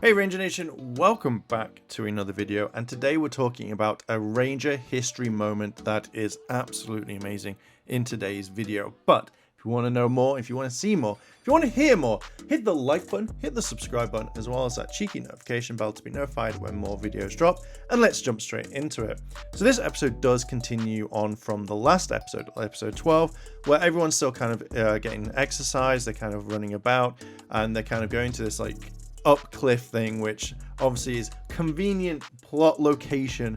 Hey Ranger Nation, welcome back to another video, and today we're talking about a Ranger history moment that is absolutely amazing in today's video. But if you want to know more, if you want to see more, if you want to hear more, hit the like button, hit the subscribe button, as well as that cheeky notification bell to be notified when more videos drop, and let's jump straight into it. So this episode does continue on from the last episode, episode 12, where everyone's still kind of getting exercise, they're kind of running about, and they're kind of going to this like up cliff thing, which obviously is convenient plot location,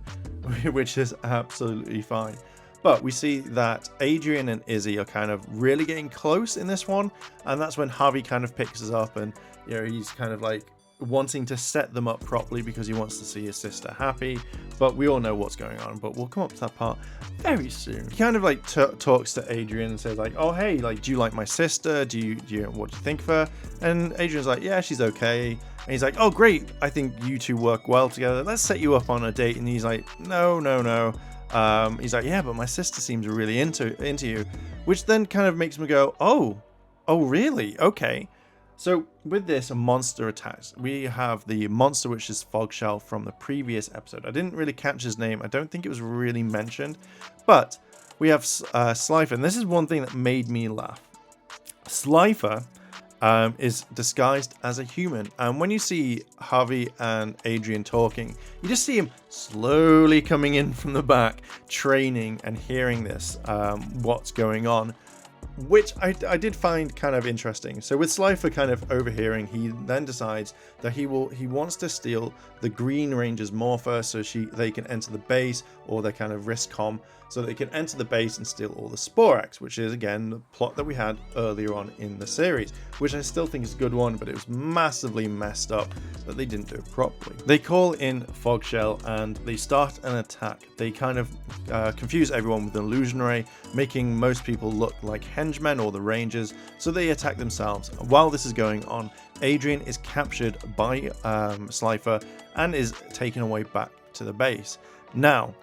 which is absolutely fine. But we see that Adrian and Izzy are kind of really getting close in this one, and that's when Harvey kind of picks us up, and you know, he's kind of like wanting to set them up properly because he wants to see his sister happy. But we all know what's going on, but we'll come up to that part very soon. He kind of like talks to Adrian and says like, oh hey, like, do you like my sister? Do you what do you think of her? And Adrian's like, yeah, she's okay. And he's like, oh great, I think you two work well together, let's set you up on a date. And he's like, no. He's like, yeah, but my sister seems really into you, which then kind of makes me go, oh really, okay. So with this, a monster attacks. We have the monster, which is Fogshell from the previous episode. I didn't really catch his name. I don't think it was really mentioned. But we have Slifer, and this is one thing that made me laugh. Slifer is disguised as a human. And when you see Harvey and Adrian talking, you just see him slowly coming in from the back, training and hearing this, what's going on, which I did find kind of interesting. So with Slifer kind of overhearing, he then decides that he wants to steal the Green Ranger's morpher so they can enter the base, or they kind of risk comm, so they can enter the base and steal all the Sporax, which is again the plot that we had earlier on in the series, which I still think is a good one, but it was massively messed up that they didn't do it properly. They call in Fogshell and they start an attack. They kind of confuse everyone with an illusion ray, making most people look like henchmen or the Rangers, so they attack themselves. While this is going on, Adrian is captured by Slifer and is taken away back to the base. Now,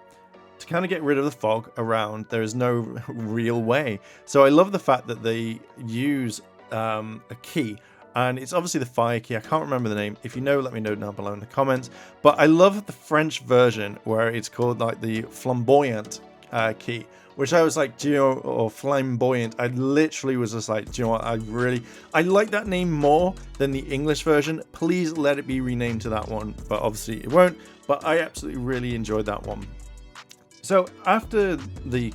to kind of get rid of the fog around, there is no real way. So I love the fact that they use a key, and it's obviously the fire key. I can't remember the name. If you know, let me know down below in the comments. But I love the French version where it's called like the flamboyant key, which I was like, do you know, or flamboyant. I literally was just like, do you know what, I like that name more than the English version. Please let it be renamed to that one, but obviously it won't. But I absolutely really enjoyed that one. So after the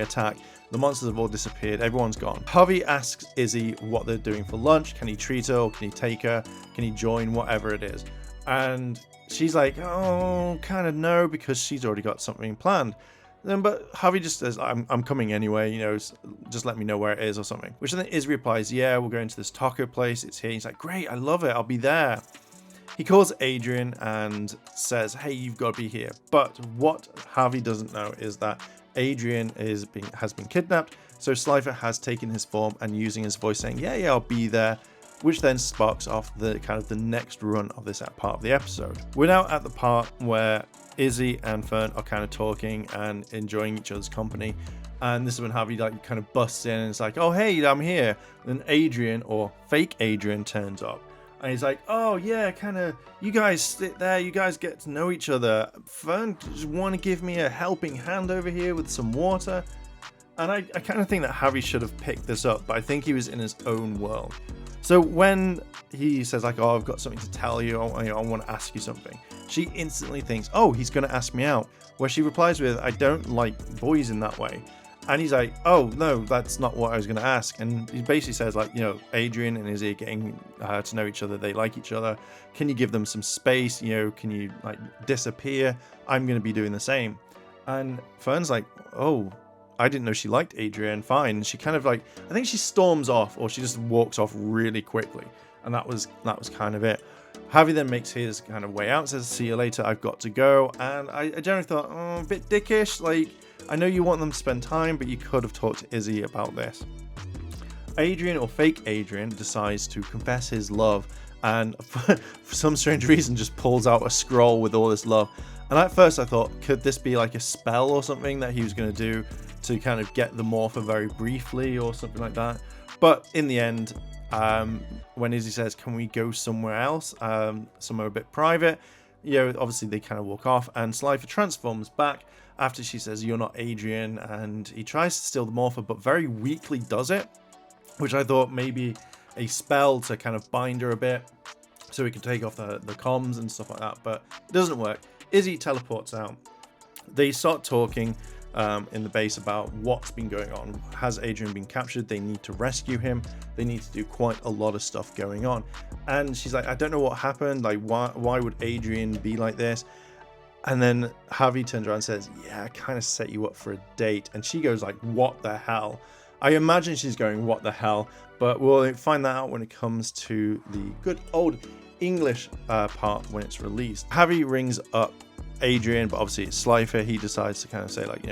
attack, the monsters have all disappeared, everyone's gone. Harvey asks Izzy what they're doing for lunch. Can he treat her, or can he take her? Can he join, whatever it is? And she's like, oh, kind of no, because she's already got something planned. But Harvey just says, I'm coming anyway, you know, just let me know where it is or something. Which then Izzy replies, yeah, we're going to this taco place, it's here. He's like, great, I love it, I'll be there. He calls Adrian and says, hey, you've got to be here. But what Harvey doesn't know is that Adrian has been kidnapped. So Slifer has taken his form and using his voice saying, yeah, I'll be there, which then sparks off the kind of the next run of this part of the episode. We're now at the part where Izzy and Fern are kind of talking and enjoying each other's company. And this is when Harvey like kind of busts in and it's like, oh, hey, I'm here. And then Adrian, or fake Adrian, turns up. And he's like, oh yeah, kind of, you guys sit there, you guys get to know each other. Fern, just want to give me a helping hand over here with some water? And I kind of think that Harvey should have picked this up, but I think he was in his own world. So when he says like, oh, I've got something to tell you, I want to ask you something, she instantly thinks, oh, he's going to ask me out. Where she replies with, I don't like boys in that way. And he's like, oh, no, that's not what I was going to ask. And he basically says, like, you know, Adrian and Izzy are getting to know each other. They like each other. Can you give them some space? You know, can you, like, disappear? I'm going to be doing the same. And Fern's like, oh, I didn't know she liked Adrian. Fine. And she kind of, like, I think she storms off, or she just walks off really quickly. And that was kind of it. Harvey then makes his kind of way out, says, see you later, I've got to go. And I generally thought, oh, a bit dickish, like, I know you want them to spend time, but you could have talked to Izzy about this. Adrian, or fake Adrian, decides to confess his love, and for some strange reason just pulls out a scroll with all this love. And at first I thought, could this be like a spell or something that he was going to do to kind of get the morpher very briefly or something like that? But in the end, when Izzy says, can we go somewhere else, somewhere a bit private, obviously they kind of walk off, and Slifer transforms back after she says, you're not Adrian, and he tries to steal the morpher, but very weakly does it, which I thought maybe a spell to kind of bind her a bit so he can take off the comms and stuff like that, but it doesn't work. Izzy teleports out. They start talking in the base about what's been going on. Has Adrian been captured? They need to rescue him. They need to do quite a lot of stuff going on. And she's like, I don't know what happened. Like, why would Adrian be like this? And then Javi turns around and says, yeah, I kind of set you up for a date. And she goes like, what the hell? I imagine she's going, what the hell? But we'll find that out when it comes to the good old English part when it's released. Javi rings up Adrian, but obviously it's Slifer. He decides to kind of say, like,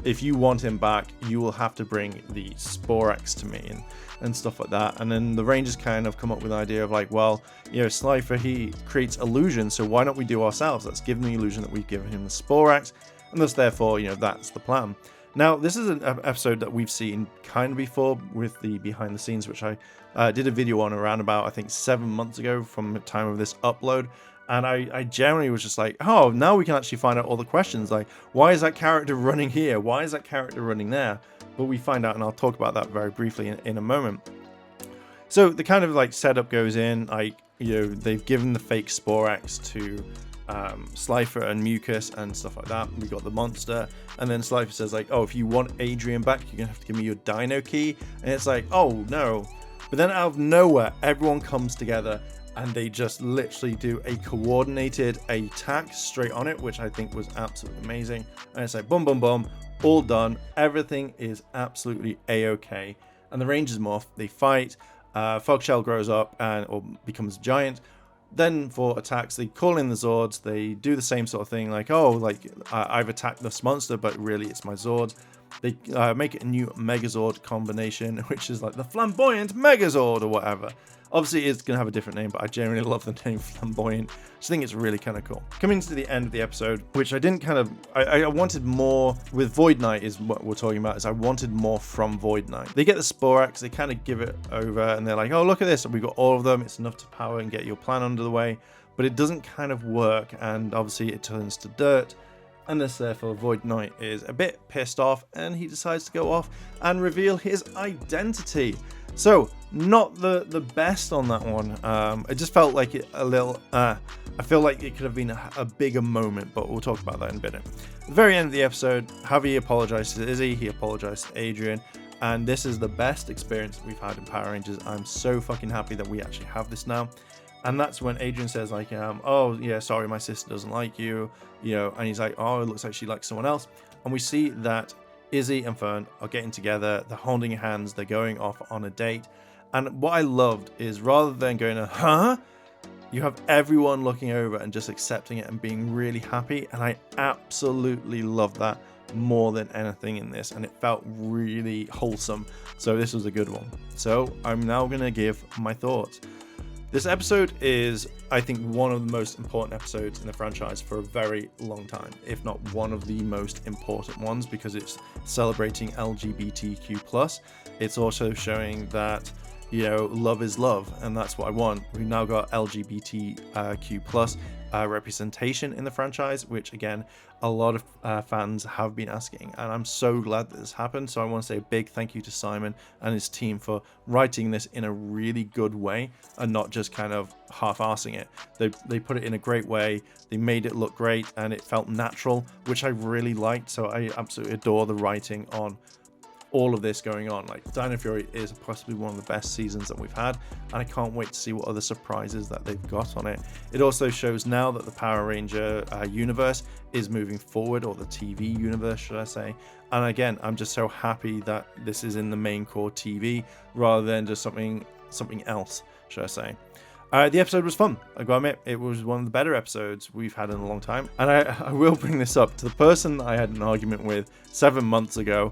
if you want him back, you will have to bring the Sporax to me and stuff like that. And then the Rangers kind of come up with an idea of like, well, Slifer, he creates illusions, so why don't we do ourselves? Let's give him the illusion that we've given him the Sporax, and thus therefore, that's the plan. Now, this is an episode that we've seen kind of before with the behind the scenes, which I did a video on around about, I think, 7 months ago from the time of this upload. And I generally was just like, oh, now we can actually find out all the questions. Like, why is that character running here? Why is that character running there? But we find out, and I'll talk about that very briefly in a moment. So the kind of like setup goes in, like, they've given the fake Sporax to Slifer and Mucus and stuff like that. We got the monster, and then Slifer says like, oh, if you want Adrian back, you're gonna have to give me your dino key. And it's like, oh no. But then out of nowhere, everyone comes together and they just literally do a coordinated attack straight on it, which I think was absolutely amazing. And it's like boom, boom, boom, all done. Everything is absolutely a-okay. And the Rangers morph, they fight. Fogshell grows up or becomes a giant. Then for attacks, they call in the Zords. They do the same sort of thing, like, oh, like I've attacked this monster, but really it's my Zords. They make it a new Megazord combination, which is like the Flamboyant Megazord or whatever. Obviously, it's going to have a different name, but I generally love the name Flamboyant. I just think it's really kind of cool. Coming to the end of the episode, which I didn't kind of... I wanted more with Void Knight is what we're talking about, is I wanted more from Void Knight. They get the Sporax, they kind of give it over, and they're like, oh, look at this, we've got all of them, it's enough to power and get your plan under the way, but it doesn't kind of work, and obviously it turns to dirt. And thus, therefore, Void Knight is a bit pissed off, and he decides to go off and reveal his identity. So, not the best on that one. It just felt like it a little... I feel like it could have been a bigger moment, but we'll talk about that in a bit. At the very end of the episode, Javi apologized to Izzy, he apologized to Adrian, and this is the best experience we've had in Power Rangers. I'm so fucking happy that we actually have this now. And that's when Adrian says, like, oh, yeah, sorry, my sister doesn't like you, and he's like, oh, it looks like she likes someone else. And we see that Izzy and Fern are getting together, they're holding hands, they're going off on a date. And what I loved is rather than going, huh? You have everyone looking over and just accepting it and being really happy. And I absolutely love that more than anything in this. And it felt really wholesome. So this was a good one. So I'm now going to give my thoughts. This episode is, I think, one of the most important episodes in the franchise for a very long time, if not one of the most important ones, because it's celebrating LGBTQ+. It's also showing that, love is love, and that's what I want. We've now got LGBTQ+ representation in the franchise, which again, a lot of fans have been asking, and I'm so glad that this happened. So I want to say a big thank you to Simon and his team for writing this in a really good way and not just kind of half-arsing it. They put it in a great way, they made it look great, and it felt natural, which I really liked. So I absolutely adore the writing on all of this going on. Like, Dino Fury is possibly one of the best seasons that we've had, and I can't wait to see what other surprises that they've got on it. It also shows now that the Power Ranger universe is moving forward, or the TV universe, should I say. And again, I'm just so happy that this is in the main core TV rather than just something else, should I say. The episode was fun, I gotta admit. It was one of the better episodes we've had in a long time. And I will bring this up to the person that I had an argument with 7 months ago,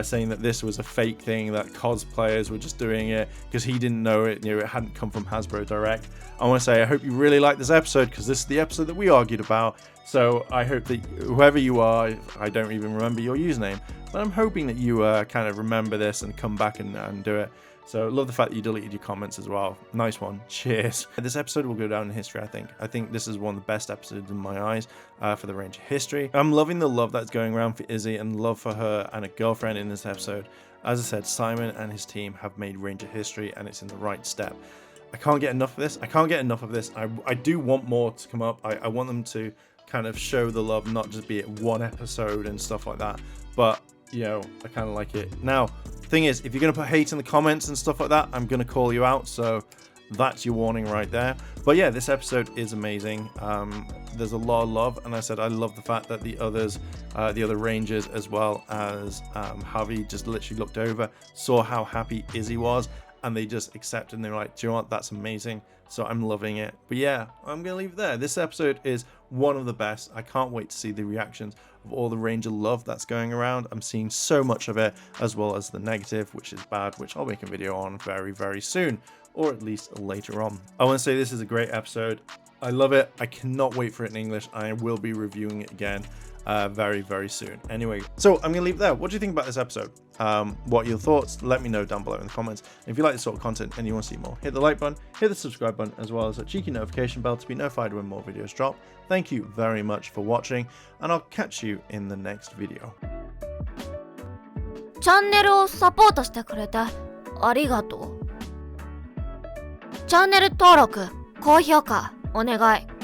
saying that this was a fake thing, that cosplayers were just doing it because he didn't know it, it hadn't come from Hasbro Direct. I want to say I hope you really like this episode, because this is the episode that we argued about. So I hope that whoever you are, I don't even remember your username, but I'm hoping that you kind of remember this and come back and do it. So love the fact that you deleted your comments as well. Nice one. Cheers. This episode will go down in history, I think. I think this is one of the best episodes in my eyes for the Ranger history. I'm loving the love that's going around for Izzy and love for her and a girlfriend in this episode. As I said, Simon and his team have made Ranger history, and it's in the right step. I can't get enough of this. I do want more to come up. I want them to kind of show the love, not just be it one episode and stuff like that. But, you know, I kind of like it. Now, thing is, if you're going to put hate in the comments and stuff like that, I'm going to call you out. So that's your warning right there. But yeah, this episode is amazing. There's a lot of love, and I said I love the fact that the other Rangers as well as Harvey just literally looked over, saw how happy Izzy was, and they just accepted, and they were like, do you know what, that's amazing. So I'm loving it. But yeah, I'm gonna leave it there. This episode is one of the best. I can't wait to see the reactions of all the Ranger love that's going around. I'm seeing so much of it, as well as the negative, which is bad, which I'll make a video on very, very soon, or at least later on. I want to say this is a great episode. I love it. I cannot wait for it in English. I will be reviewing it again very, very soon. Anyway, so I'm gonna leave it there. What do you think about this episode? What are your thoughts? Let me know down below in the comments. If you like this sort of content and you want to see more, hit the like button, hit the subscribe button, as well as a cheeky notification bell to be notified when more videos drop. Thank you very much for watching, and I'll catch you in the next video. チャンネルをサポートしてくれてありがとう。チャンネル登録、高評価お願い。